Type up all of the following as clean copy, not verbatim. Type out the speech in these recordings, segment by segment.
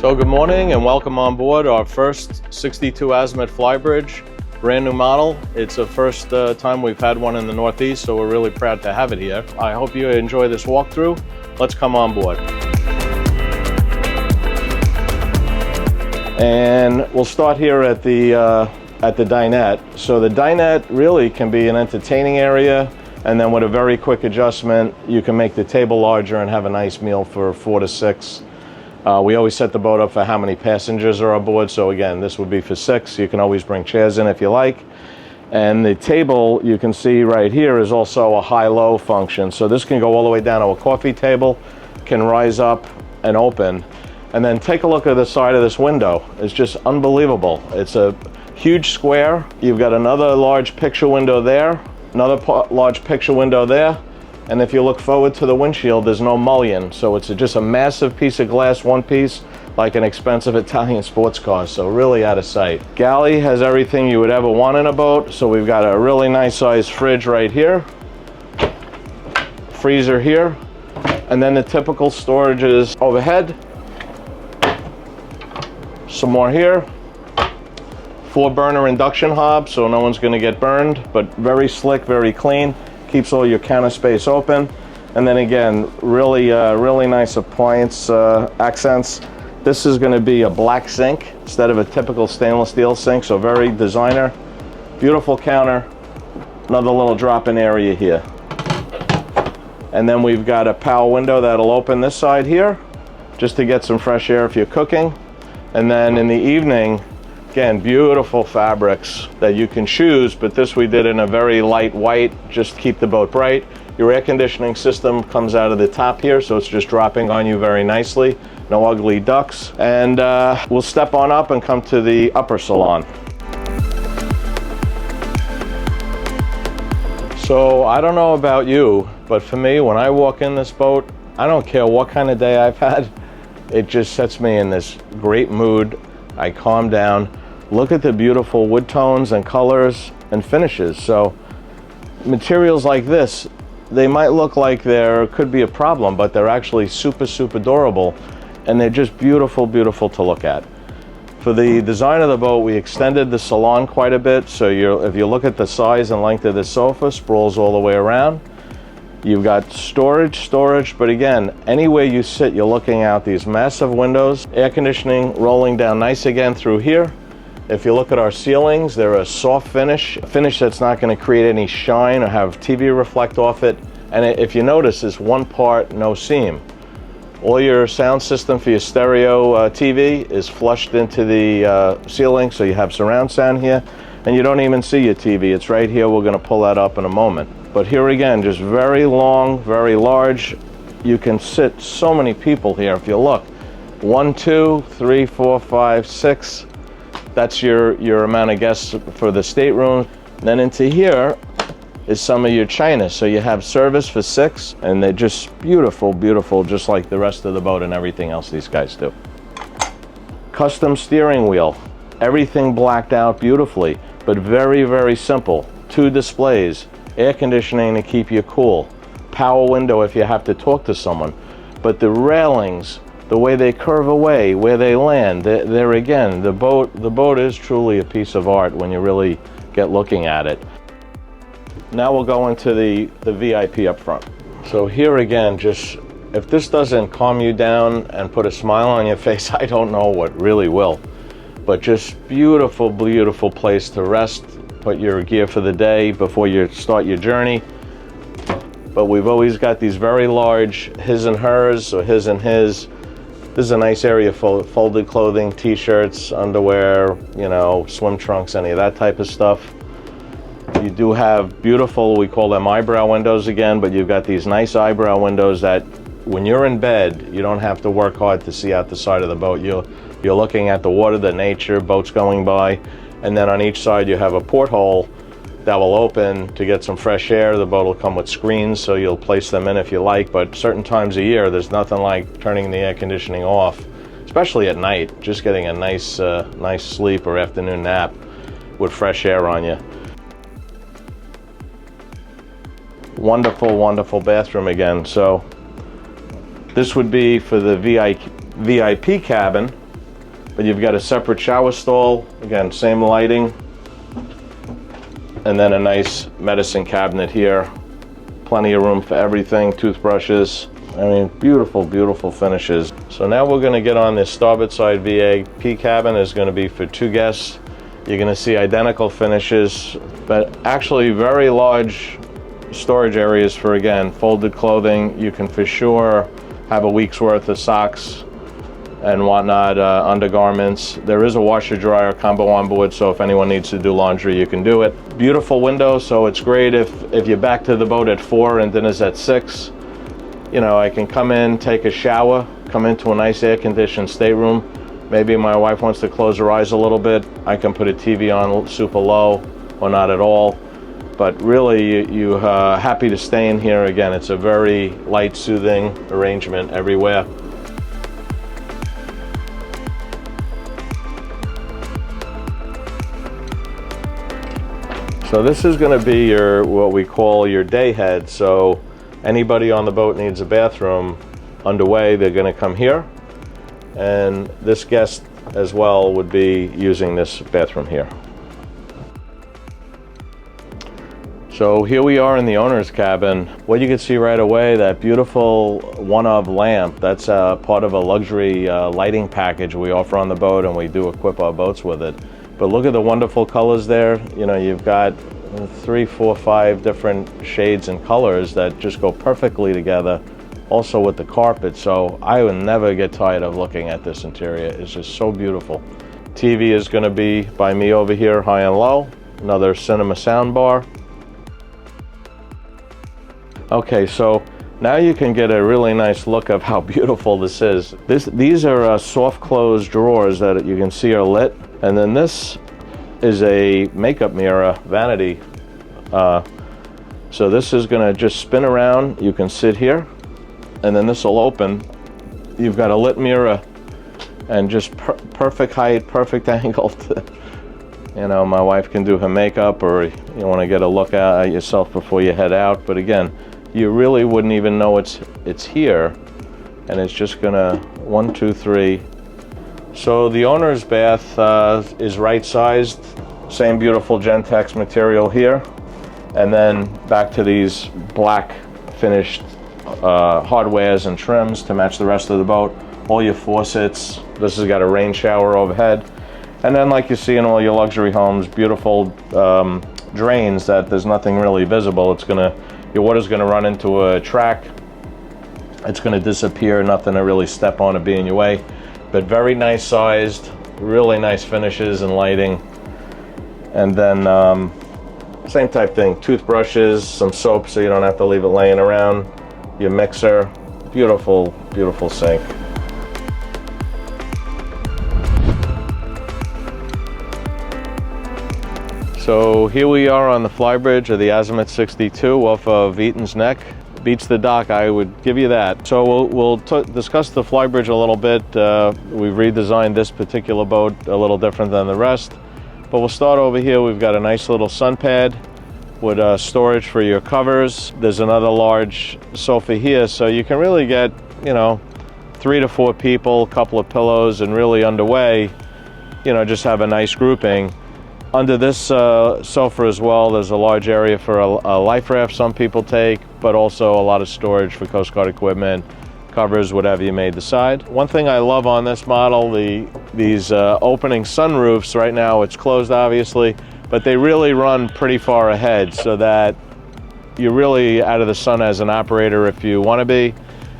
So good morning and welcome on board our first 62 Azimut Fly bridge, brand new model. It's the first time we've had one in the Northeast, so we're really proud to have it here. I hope you enjoy this walkthrough. Let's come on board. And we'll start here at the dinette. So the dinette really can be an entertaining area, and then with a very quick adjustment, you can make the table larger and have a nice meal for 4 to 6. We always set the boat up for how many passengers are aboard. So again, this would be for 6. You can always bring chairs in if you like. And the table, you can see right here, is also a high-low function. So this can go all the way down to a coffee table, can rise up and open. And then take a look at the side of this window. It's just unbelievable. It's a huge square. You've got another large picture window there, another large picture window there. And if you look forward to the windshield, there's no mullion. So it's just a massive piece of glass, one piece, like an expensive Italian sports car. So really out of sight. Galley has everything you would ever want in a boat. So we've got a really nice sized fridge right here, freezer here, and then the typical storage is overhead. Some more here. 4-burner induction hob, so no one's gonna get burned, but very slick, very clean. Keeps all your counter space open. And then again, really nice appliance accents. This is going to be a black sink instead of a typical stainless steel sink, so very designer. Beautiful counter. Another little drop-in area here. And then we've got a power window that'll open this side here, just to get some fresh air if you're cooking. And then in the evening, again, beautiful fabrics that you can choose, but this we did in a very light white, just keep the boat bright. Your air conditioning system comes out of the top here, so it's just dropping on you very nicely. No ugly ducts. And we'll step on up and come to the upper salon. So I don't know about you, but for me, when I walk in this boat, I don't care what kind of day I've had, it just sets me in this great mood. I calm down. Look at the beautiful wood tones and colors and finishes. So materials like this, they might look like there could be a problem, but they're actually super, super durable, and they're just beautiful, beautiful to look at. For the design of the boat, we extended the salon quite a bit. So if you look at the size and length of the sofa, sprawls all the way around. You've got storage, but again, anywhere you sit, you're looking out these massive windows. Air conditioning rolling down nice again through here. If you look at our ceilings, they're a soft finish, a finish that's not going to create any shine or have TV reflect off it. And if you notice, it's one part, no seam. All your sound system for your stereo TV is flushed into the ceiling, so you have surround sound here. And you don't even see your TV. It's right here. We're going to pull that up in a moment. But here again, just very long, very large. You can sit so many people here if you look. 1, 2, 3, 4, 5, 6. That's your amount of guests for the stateroom. Then into here is some of your china. So you have service for 6, and they're just beautiful, beautiful, just like the rest of the boat and everything else these guys do. Custom steering wheel. Everything blacked out beautifully, but very, very simple. 2 displays. Air conditioning to keep you cool, power window if you have to talk to someone. But the railings, the way they curve away, where they land, they're again, the boat is truly a piece of art when you really get looking at it. Now we'll go into the VIP up front. So here again, just if this doesn't calm you down and put a smile on your face, I don't know what really will. But just beautiful, beautiful place to rest. Put your gear for the day before you start your journey. But we've always got these very large his and hers or his and his. This is a nice area for folded clothing, t-shirts, underwear, you know, swim trunks, any of that type of stuff. You do have beautiful, we call them eyebrow windows again, but you've got these nice eyebrow windows that when you're in bed, you don't have to work hard to see out the side of the boat. You're looking at the water, the nature, boats going by. And then on each side you have a porthole that will open to get some fresh air. The boat will come with screens, so you'll place them in if you like, but certain times a year there's nothing like turning the air conditioning off, especially at night, just getting a nice sleep or afternoon nap with fresh air on you. Wonderful, wonderful bathroom again. So this would be for the VIP cabin. But you've got a separate shower stall, again, same lighting, and then a nice medicine cabinet here. Plenty of room for everything, toothbrushes. I mean, beautiful, beautiful finishes. So now we're gonna get on this starboard side VAP cabin. Is gonna be for 2 guests. You're gonna see identical finishes, but actually very large storage areas for, again, folded clothing. You can for sure have a week's worth of socks and whatnot, undergarments. There is a washer dryer combo on board, so if anyone needs to do laundry, you can do it. Beautiful window, so it's great if you're back to the boat at 4 and dinner's at 6. You know, I can come in, take a shower, come into a nice air-conditioned stateroom. Maybe my wife wants to close her eyes a little bit. I can put a TV on super low or not at all. But really, you happy to stay in here. Again, it's a very light, soothing arrangement everywhere. So this is going to be your, what we call your day head. So anybody on the boat needs a bathroom underway, they're going to come here. And this guest as well would be using this bathroom here. So here we are in the owner's cabin. What you can see right away, that beautiful one-of lamp, that's part of a luxury lighting package we offer on the boat, and we do equip our boats with it. But look at the wonderful colors there. You know, you've got 3, 4, 5 different shades and colors that just go perfectly together. Also with the carpet, so I would never get tired of looking at this interior. It's just so beautiful. TV is going to be by me over here, high and low. Another cinema sound bar. Okay, so now you can get a really nice look of how beautiful this is. These are soft close drawers that you can see are lit. And then this is a makeup mirror, vanity. So this is gonna just spin around. You can sit here, and then this will open. You've got a lit mirror, and just perfect height, perfect angle. You know, my wife can do her makeup, or you wanna get a look at yourself before you head out. But again, you really wouldn't even know it's here, and it's just gonna 1, 2, 3. So the owner's bath is right-sized, same beautiful Gentex material here, and then back to these black finished hardwares and trims to match the rest of the boat. All your faucets. This has got a rain shower overhead, and then like you see in all your luxury homes, beautiful drains that there's nothing really visible. Your water's gonna run into a track. It's gonna disappear. Nothing to really step on or be in your way. But very nice sized, really nice finishes and lighting. And then same type thing, toothbrushes, some soap so you don't have to leave it laying around, your mixer, beautiful, beautiful sink. So here we are on the flybridge of the Azimut 62 off of Eaton's Neck. Beats the dock, I would give you that. So we'll discuss the flybridge a little bit. We've redesigned this particular boat a little different than the rest. But we'll start over here. We've got a nice little sun pad with storage for your covers. There's another large sofa here, so you can really get, you know, 3 to 4 people, a couple of pillows, and really underway, you know, just have a nice grouping. Under this sofa as well, there's a large area for a life raft some people take, but also a lot of storage for Coast Guard equipment, covers, whatever you may decide. One thing I love on this model, these opening sunroofs. Right now it's closed obviously, but they really run pretty far ahead so that you're really out of the sun as an operator if you want to be.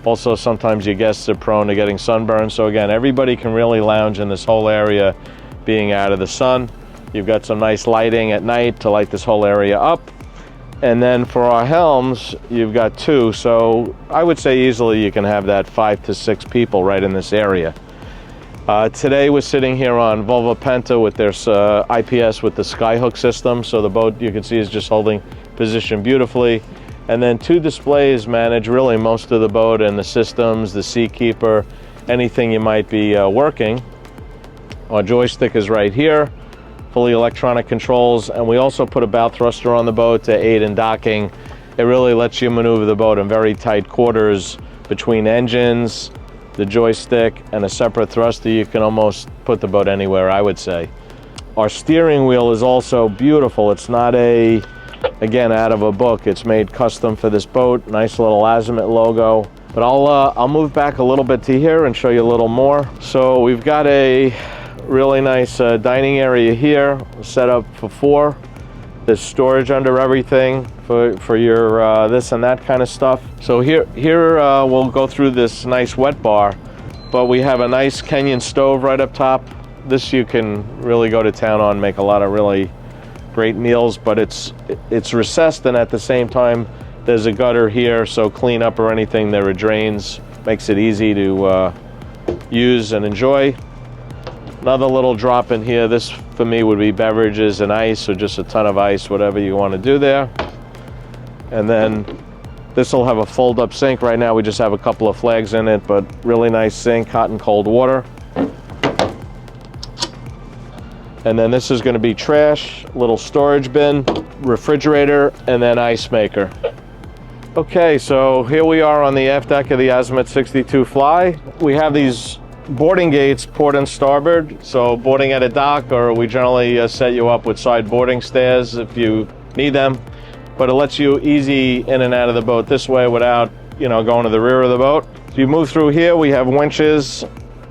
Also, sometimes your guests are prone to getting sunburned. So again, everybody can really lounge in this whole area being out of the sun. You've got some nice lighting at night to light this whole area up. And then for our helms, you've got 2. So I would say easily you can have that 5 to 6 people right in this area. Today we're sitting here on Volvo Penta with their IPS with the skyhook system. So the boat, you can see, is just holding position beautifully. And then 2 displays manage really most of the boat and the systems, the seakeeper, anything you might be working. Our joystick is right here. Fully electronic controls, and we also put a bow thruster on the boat to aid in docking. It really lets you maneuver the boat in very tight quarters between engines, the joystick, and a separate thruster. You can almost put the boat anywhere, I would say. Our steering wheel is also beautiful. It's not again, out of a book. It's made custom for this boat. Nice little Azimut logo. But I'll move back a little bit to here and show you a little more. So we've got a really nice dining area here, set up for 4. There's storage under everything for your this and that kind of stuff. So here we'll go through this nice wet bar, but we have a nice Kenyan stove right up top. This you can really go to town on, make a lot of really great meals, but it's recessed, and at the same time there's a gutter here, so clean up or anything, there are drains. Makes it easy to use and enjoy. Another little drop in here. This for me would be beverages and ice, or just a ton of ice, whatever you want to do there. And then this will have a fold-up sink. Right now we just have a couple of flags in it, but really nice sink, hot and cold water. And then this is going to be trash, little storage bin, refrigerator, and then ice maker. Okay, so here we are on the aft deck of the Azimut 62 Fly. We have these boarding gates, port and starboard. So boarding at a dock, or we generally set you up with side boarding stairs if you need them. But it lets you easy in and out of the boat this way without, going to the rear of the boat. So you move through here, we have winches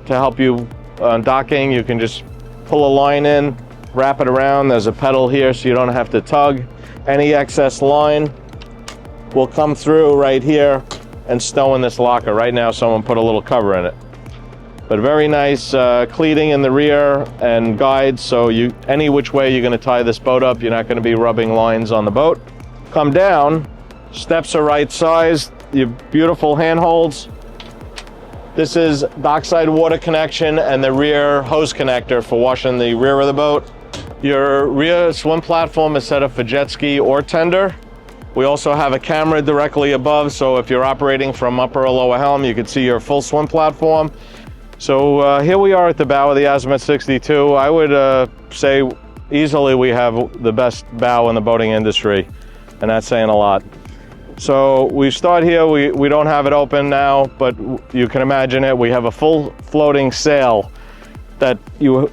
to help you on docking. You can just pull a line in, wrap it around. There's a pedal here so you don't have to tug. Any excess line will come through right here and stow in this locker. Right now someone put a little cover in it. But very nice cleating in the rear and guides, so any which way you're going to tie this boat up, you're not going to be rubbing lines on the boat. Come down, steps are right sized, your beautiful handholds. This is dockside water connection and the rear hose connector for washing the rear of the boat. Your rear swim platform is set up for jet ski or tender. We also have a camera directly above, so if you're operating from upper or lower helm, you can see your full swim platform. So here we are at the bow of the Azimut 62. I would say easily we have the best bow in the boating industry, and that's saying a lot. So we start here, we don't have it open now, but you can imagine it. We have a full floating sail that you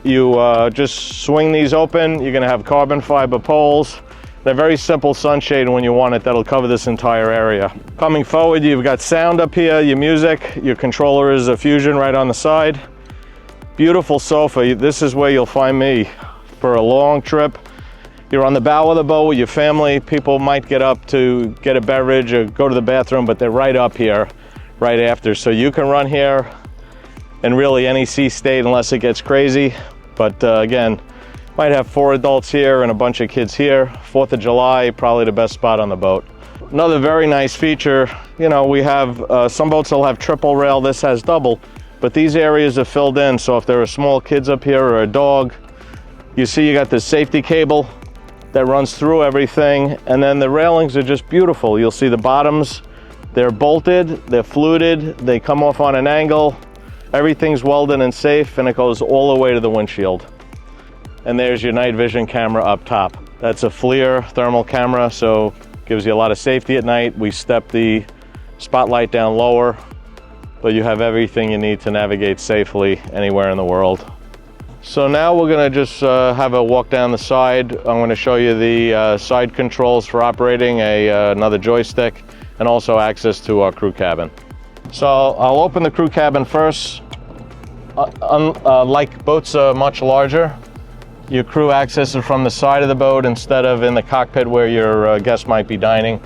just swing these open. You're gonna have carbon fiber poles. They're very simple sunshade when you want it, that'll cover this entire area. Coming forward, you've got sound up here, your music, your controller is a Fusion right on the side. Beautiful sofa. This is where you'll find me for a long trip. You're on the bow of the boat with your family. People might get up to get a beverage or go to the bathroom, but they're right up here, right after. So you can run here in really any sea state unless it gets crazy. But again, might have 4 adults here and a bunch of kids here. 4th of July, probably the best spot on the boat. Another very nice feature, we have, some boats will have triple rail, this has double, but these areas are filled in. So if there are small kids up here or a dog, you see you got this safety cable that runs through everything, and then the railings are just beautiful. You'll see the bottoms, they're bolted, they're fluted, they come off on an angle. Everything's welded and safe, and it goes all the way to the windshield. And there's your night vision camera up top. That's a FLIR thermal camera, so gives you a lot of safety at night. We step the spotlight down lower, but you have everything you need to navigate safely anywhere in the world. So now we're gonna just have a walk down the side. I'm gonna show you the side controls for operating another joystick, and also access to our crew cabin. So I'll open the crew cabin first. Like boats are much larger, your crew accesses from the side of the boat instead of in the cockpit where your guests might be dining.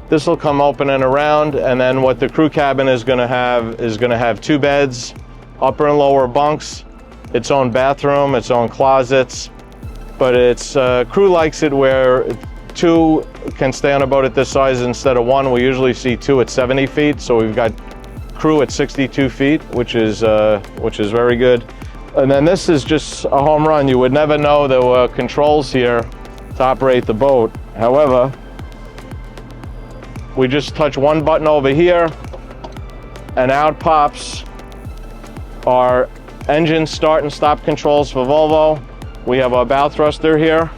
This will come open and around, and then what the crew cabin is gonna have 2 beds, upper and lower bunks, its own bathroom, its own closets, but it's crew likes it where 2 can stay on a boat at this size instead of 1. We usually see 2 at 70 feet, so we've got crew at 62 feet, which is very good. And then this is just a home run. You would never know there were controls here to operate the boat. However, we just touch one button over here, and out pops our engine start and stop controls for Volvo. We have our bow thruster here,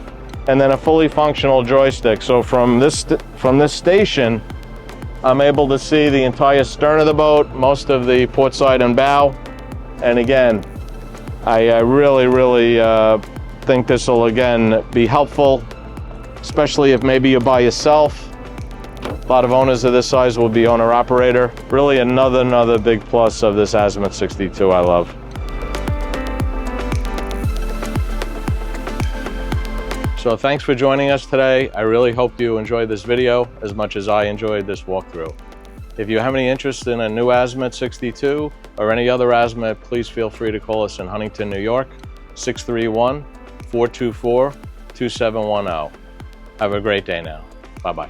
and then a fully functional joystick. So from this station, I'm able to see the entire stern of the boat, most of the port side and bow. And again, I really think this will again be helpful, especially if maybe you're by yourself. A lot of owners of this size will be owner-operator. Really another big plus of this Azimut 62 I love. So thanks for joining us today. I really hope you enjoyed this video as much as I enjoyed this walkthrough. If you have any interest in a new Azimut 62 or any other Azimut, please feel free to call us in Huntington, New York, 631-424-2710. Have a great day now. Bye-bye.